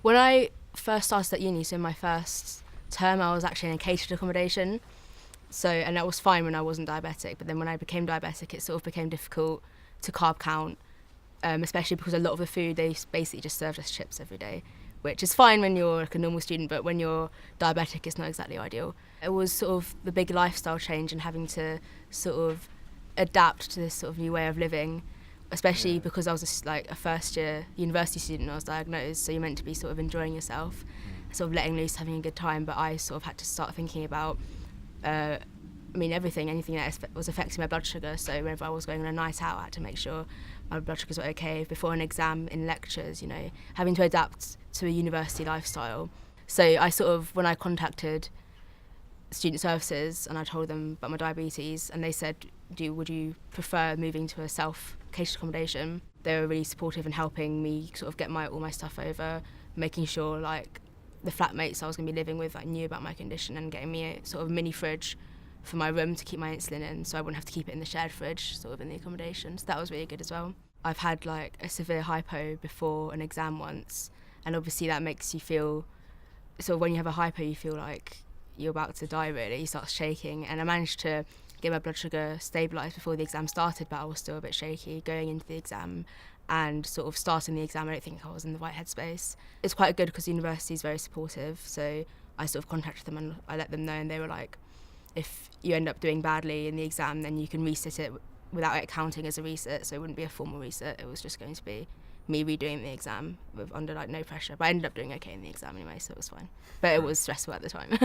When I first started at uni, so in my first term, I was actually in a catered accommodation. So, and that was fine when I wasn't diabetic, but then when I became diabetic, it sort of became difficult to carb count, especially because a lot of the food, they basically just served us chips every day, which is fine when you're like a normal student, but when you're diabetic, it's not exactly ideal. It was sort of the big lifestyle change and having to sort of adapt to this sort of new way of living, especially because I was like a first year university student when I was diagnosed, so you're meant to be sort of enjoying yourself, sort of letting loose, having a good time, but I sort of had to start thinking about anything that was affecting my blood sugar. So whenever I was going on a night out, I had to make sure my blood sugars were okay. Before an exam, in lectures, having to adapt to a university lifestyle. So I sort of, when I contacted student services and I told them about my diabetes, and they said, would you prefer moving to a self-catered accommodation? They were really supportive in helping me sort of get all my stuff over, making sure like the flatmates I was going to be living with knew about my condition, and getting me a sort of mini fridge for my room to keep my insulin in, so I wouldn't have to keep it in the shared fridge sort of in the accommodation. So that was really good as well. I've had like a severe hypo before an exam once, and obviously that makes you feel, so when you have a hypo you feel like you're about to die really, you start shaking, and I managed to get my blood sugar stabilised before the exam started, but I was still a bit shaky going into the exam, and sort of starting the exam I don't think I was in the right headspace. It's quite good because the university is very supportive, so I sort of contacted them and I let them know, and they were like, if you end up doing badly in the exam then you can resit it without it counting as a resit, so it wouldn't be a formal resit, it was just going to be me redoing the exam under like no pressure. But I ended up doing okay in the exam anyway, so it was fine, but it was stressful at the time.